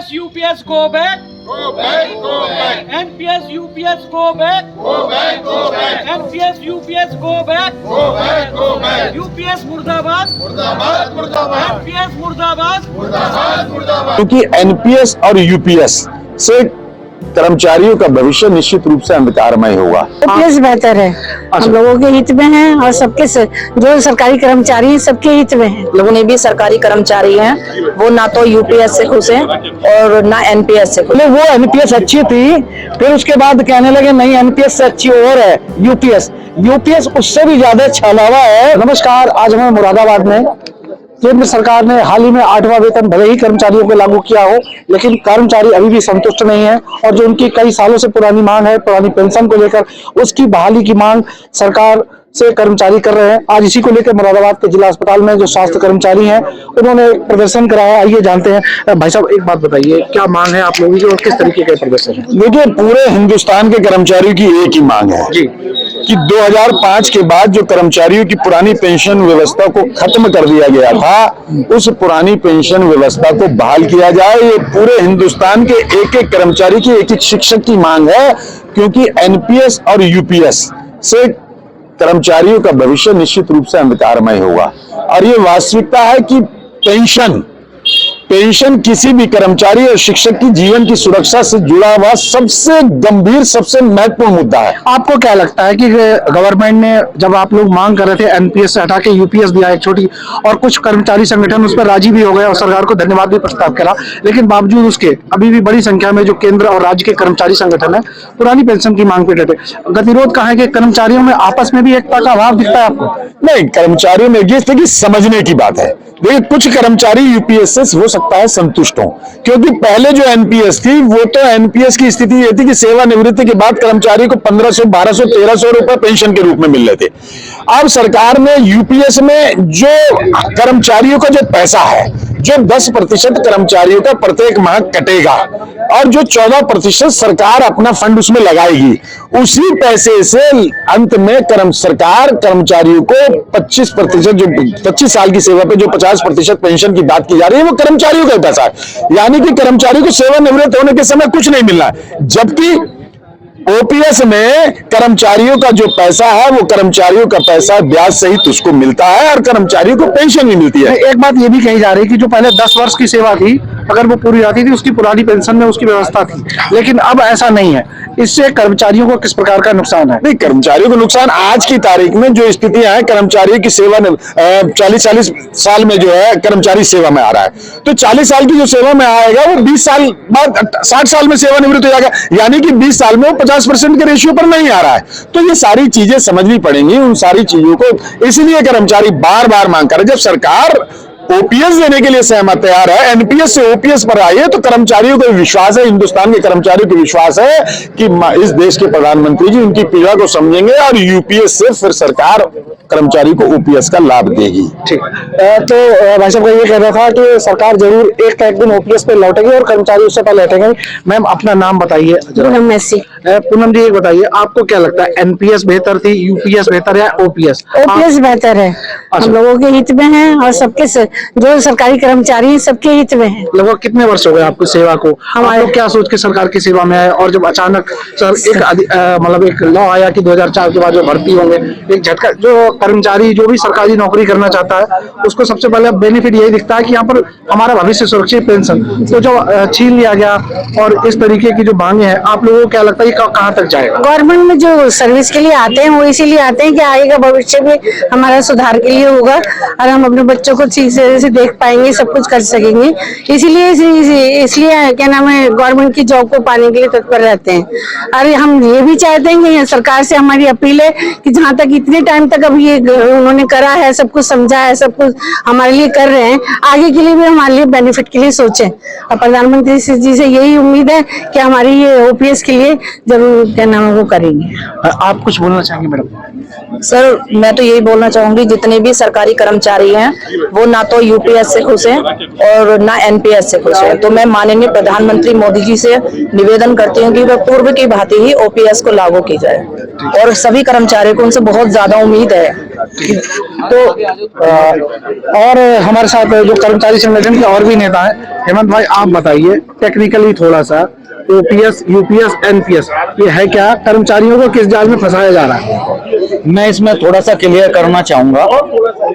NPS UPS go back. Go back, go back. NPS UPS go back. Go back, go back. NPS UPS go back. Go back, go back. UPS मुर्दाबाद. मुर्दाबाद, मुर्दाबाद. NPS मुर्दाबाद. मुर्दाबाद, मुर्दाबाद. क्योंकि NPS और UPS से कर्मचारियों का भविष्य निश्चित रूप से अंधकारमय होगा। यूपीएस बेहतर है, हम लोगों के हित में है और सबके जो सरकारी कर्मचारी हैं सबके हित में है। लोगों ने भी सरकारी कर्मचारी हैं, वो ना तो यूपीएस से खुश हैं और ना एनपीएस से खुश। वो एनपीएस अच्छी थी, फिर उसके बाद कहने लगे नहीं एनपीएस से अच्छी और है यूपीएस। यूपीएस उससे भी ज्यादा छलावा है। नमस्कार, आज हमें मुरादाबाद में केंद्र सरकार ने हाल ही में 8वां वेतन भले ही कर्मचारियों को लागू किया हो, लेकिन कर्मचारी अभी भी संतुष्ट नहीं है और जो उनकी कई सालों से पुरानी मांग है, पुरानी पेंशन को लेकर, उसकी बहाली की मांग सरकार से कर्मचारी कर रहे हैं। आज इसी को लेकर मुरादाबाद के जिला अस्पताल में जो स्वास्थ्य कर्मचारी हैं उन्होंने प्रदर्शन कराया। आइए जानते हैं। भाई साहब, एक बात बताइए, क्या मांग है आप लोगों की और किस तरीके का प्रदर्शन है? देखिए, पूरे हिंदुस्तान के कर्मचारियों की एक ही मांग है जी कि 2005 के बाद जो कर्मचारियों की पुरानी पेंशन व्यवस्था को खत्म कर दिया गया था, उस पुरानी पेंशन व्यवस्था को बहाल किया जाए। ये पूरे हिंदुस्तान के एक एक कर्मचारी की, एक एक शिक्षक की मांग है, क्योंकि एनपीएस और यूपीएस से कर्मचारियों का भविष्य निश्चित रूप से अंधकारमय होगा। और ये वास्तविकता है कि पेंशन किसी भी कर्मचारी और शिक्षक की जीवन की सुरक्षा से जुड़ा हुआ सबसे गंभीर, सबसे महत्वपूर्ण मुद्दा है। आपको क्या लगता है कि गवर्नमेंट ने, जब आप लोग मांग कर रहे थे एनपीएस से हटा के यूपीएस दिया एक छोटी, और कुछ कर्मचारी संगठन उस पर राजी भी हो गए और सरकार को धन्यवाद भी प्रस्ताव करा, लेकिन बावजूद उसके अभी भी बड़ी संख्या में जो केंद्र और राज्य के कर्मचारी संगठन है पुरानी पेंशन की मांग पे डटे। गतिरोध कहाँ है कि कर्मचारियों में आपस में भी एकता का अभाव दिखता है आपको? नहीं, कर्मचारियों में ये समझने की बात है। देखिए, कुछ कर्मचारी यूपीएस से हो सकता है संतुष्ट हो, क्योंकि पहले जो एनपीएस थी वो तो एनपीएस की स्थिति ये थी कि सेवानिवृत्ति के बाद कर्मचारी को 1500, 1200, 1300 रुपए पेंशन के रूप में मिल रहे थे। अब सरकार ने यूपीएस में जो कर्मचारियों का जो पैसा है, जो 10% कर्मचारियों का प्रत्येक माह कटेगा और जो 14% सरकार अपना फंड उसमें लगाएगी, उसी पैसे से अंत में सरकार कर्मचारियों को 25%, जो 25 साल की सेवा पे जो 50% पेंशन की बात की जा रही है, वो कर्मचारियों का पैसा है। यानी कि कर्मचारी को सेवानिवृत्त होने के समय कुछ नहीं मिलना है, जबकि ओपीएस में कर्मचारियों का जो पैसा है वो कर्मचारियों का पैसा ब्याज सहित उसको मिलता है और कर्मचारियों को पेंशन भी मिलती है। एक बात ये भी कही जा रही है कि जो पहले 10 वर्ष की सेवा थी, अगर वो पूरी जाती थी, उसकी पुरानी पेंशन में उसकी व्यवस्था थी, लेकिन अब ऐसा नहीं है। इससे कर्मचारियों को किस प्रकार का नुकसान है? नहीं, कर्मचारियों को नुकसान आज की तारीख में जो स्थितियां हैं, कर्मचारियों की सेवा 40 साल में जो है कर्मचारी सेवा में आ रहा है, तो 40 साल की जो सेवा में आएगा वो 20 साल बाद 60 साल में सेवानिवृत्त हो जाएगा। यानी कि 20 साल में वो 50% के रेशियो पर नहीं आ रहा है। तो ये सारी चीजें समझनी पड़ेंगी, उन सारी चीजों को। इसलिए कर्मचारी बार बार मांग कर रहे। जब सरकार ओपीएस देने के लिए सहमत तैयार है, एनपीएस से ओपीएस पर आई है, तो कर्मचारियों को विश्वास है, हिंदुस्तान के कर्मचारियों को विश्वास है कि इस देश के प्रधानमंत्री जी उनकी पीड़ा को समझेंगे और यूपीएस से फिर सरकार कर्मचारी को ओपीएस का लाभ देगी। ठीक। तो भाई साहब का ये कह रहा था कि सरकार जरूर एक दिन ओपीएस पे लौटेगी और कर्मचारी उससे पहले लौटेंगे। मैम, अपना नाम बताइए। पूनम जी, एक बताइए, आपको क्या लगता है, एनपीएस बेहतर थी, यूपीएस बेहतर या ओपीएस? ओपीएस बेहतर है, हम लोगों के हित में है और सबके जो सरकारी कर्मचारी हैं सबके हित में है। लगभग कितने वर्ष हो गए आपको सेवा को? आप लोग क्या सोच के सरकार की सेवा में आए, और जब अचानक सर एक लॉ आया कि 2004 के बाद जो भर्ती होंगे, एक झटका, जो कर्मचारी जो भी सरकारी नौकरी करना चाहता है उसको सबसे पहले बेनिफिट यही दिखता है कि यहाँ पर हमारा भविष्य सुरक्षित पेंशन, तो जो छीन लिया गया और इस तरीके की जो मांगे हैं, आप लोगों को क्या लगता है कहाँ तक जाएगा? गवर्नमेंट में जो सर्विस के लिए आते हैं वो इसीलिए आते हैं कि आगे का भविष्य भी हमारा सुधार के लिए होगा और हम अपने बच्चों को ठीक से देख पाएंगे, सब कुछ कर सकेंगे। इसलिए क्या नाम है, गवर्नमेंट की जॉब को पाने के लिए तत्पर रहते हैं। और हम ये भी चाहते हैं कि सरकार से हमारी अपील है कि जहाँ तक इतने टाइम तक अब ये उन्होंने करा है, सब कुछ समझा है, सब कुछ हमारे लिए कर रहे हैं, आगे के लिए भी हमारे लिए बेनिफिट के लिए सोचें। और प्रधानमंत्री जी से यही उम्मीद है कि हमारी ये ओपीएस के लिए जरूर क्या नाम है वो करेंगे। आप कुछ बोलना चाहेंगे मैडम? सर, मैं तो यही बोलना चाहूंगी, जितने भी सरकारी कर्मचारी हैं वो ना तो तो यूपीएस से खुश हैं और ना एनपीएस से खुश हैं। तो मैं माननीय प्रधानमंत्री मोदी जी से निवेदन करती हूँ कि वह पूर्व की भांति ही ओपीएस को लागू की जाए और सभी कर्मचारियों को उनसे बहुत ज्यादा उम्मीद है। तो और हमारे साथ जो कर्मचारी संगठन के और भी नेता हैं, हेमंत भाई आप बताइए टेक्निकली थोड़ा सा, ओपीएस, यूपीएस, एनपीएस ये है क्या, कर्मचारियों को किस जाल में फंसाया जा रहा है? मैं इसमें थोड़ा सा क्लियर करना चाहूंगा।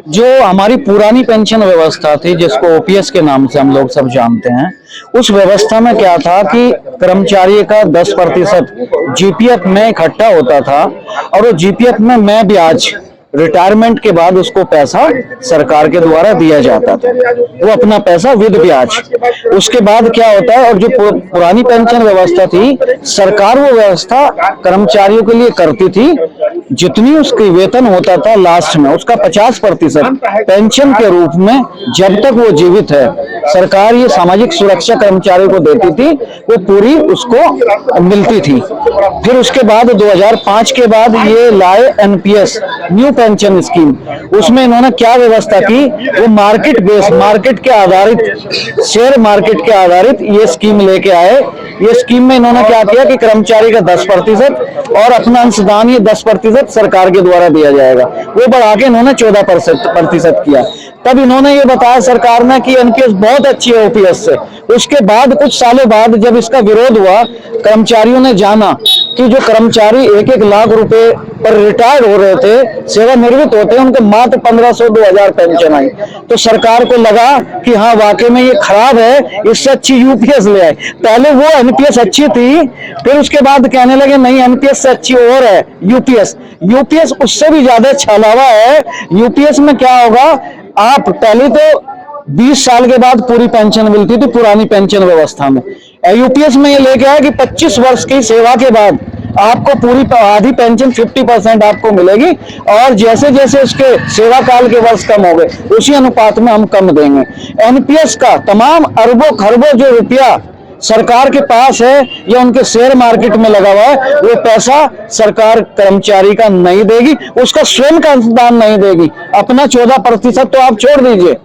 जो हमारी पुरानी पेंशन व्यवस्था थी, जिसको ओपीएस के नाम से हम लोग सब जानते हैं, उस व्यवस्था में क्या था कि कर्मचारी का 10% जीपीएफ में इकट्ठा होता था और वो जीपीएफ में मैं ब्याज रिटायरमेंट के बाद उसको पैसा सरकार के द्वारा दिया जाता था, वो अपना पैसा विद ब्याज। उसके बाद क्या होता है, और जो पुरानी पेंशन व्यवस्था थी, सरकार वो व्यवस्था कर्मचारियों के लिए करती थी, जितनी उसकी वेतन होता था लास्ट में उसका 50% पेंशन के रूप में जब तक वो जीवित है सरकार ये सामाजिक सुरक्षा कर्मचारियों को देती थी, वो पूरी उसको मिलती थी। फिर उसके बाद 2005 के बाद ये लाए एनपीएस, न्यू पेंशन स्कीम। उसमें इन्होंने क्या व्यवस्था की, वो मार्केट बेस, मार्केट के आधारित, शेयर मार्केट के आधारित ये स्कीम लेके आए। ये स्कीम में इन्होंने क्या किया कि कर्मचारी का 10% और अपना अंशदान ये 10% सरकार के द्वारा दिया जाएगा, वो बढ़ा के इन्होंने 14% किया। तब इन्होंने ये बताया सरकार ने कि एनपीएस बहुत अच्छी है ओपीएस से। उसके बाद कुछ सालों बाद जब इसका विरोध हुआ, कर्मचारियों ने जाना कि जो कर्मचारी 1-1 लाख रुपए पर रिटायर हो रहे थे, सेवानिवृत्त होते हैं, उनको मात्र 1500-2000 पेंशन आई। तो सरकार को लगा कि हाँ वाकई में ये खराब है, इससे अच्छी यूपीएस ले आए। पहले वो एनपीएस अच्छी थी, फिर उसके बाद कहने लगे नहीं एनपीएस से अच्छी और है यूपीएस। यूपीएस उससे भी ज्यादा छलावा है। यूपीएस में क्या होगा, आप पहले तो 20 साल के बाद पूरी पेंशन मिलती थी पुरानी पेंशन व्यवस्था में। यूपीएस में ये लेके आया कि 25 वर्ष की सेवा के बाद आपको पूरी आधी पेंशन 50% आपको मिलेगी, और जैसे जैसे उसके सेवा काल के वर्ष कम हो गए उसी अनुपात में हम कम देंगे। एनपीएस का तमाम अरबों खरबों जो रुपया सरकार के पास है या उनके शेयर मार्केट में लगा हुआ है, वो पैसा सरकार कर्मचारी का नहीं देगी, उसका स्वयं का अंशदान नहीं देगी। अपना 14% तो आप छोड़ दीजिए,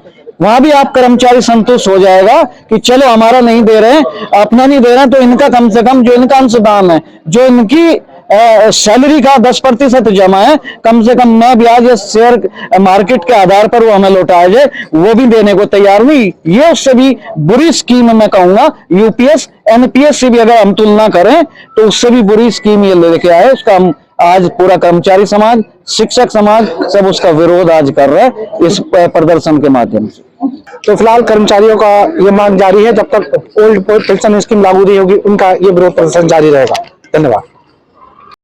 वहां भी आप कर्मचारी संतुष्ट हो जाएगा कि चलो हमारा नहीं दे रहे हैं, अपना नहीं दे रहे हैं, तो इनका कम से कम जो इनका अंशदान है, जो इनकी सैलरी का 10% जमा है, कम से कम न ब्याज या शेयर मार्केट के आधार पर वो हमें लौटाया जाए, वो भी देने को तैयार नहीं। ये उससे भी बुरी स्कीम मैं कहूंगा, यूपीएस एनपीएस से भी अगर हम तुलना करें तो उससे भी बुरी स्कीम ये लेके आए। उसका हम आज पूरा कर्मचारी समाज, शिक्षक समाज सब उसका विरोध आज कर रहा है इस प्रदर्शन के माध्यम से। तो फिलहाल कर्मचारियों का ये मांग जारी है, जब तक ओल्ड पेंशन स्कीम लागू नहीं होगी उनका ये विरोध प्रदर्शन जारी रहेगा। धन्यवाद।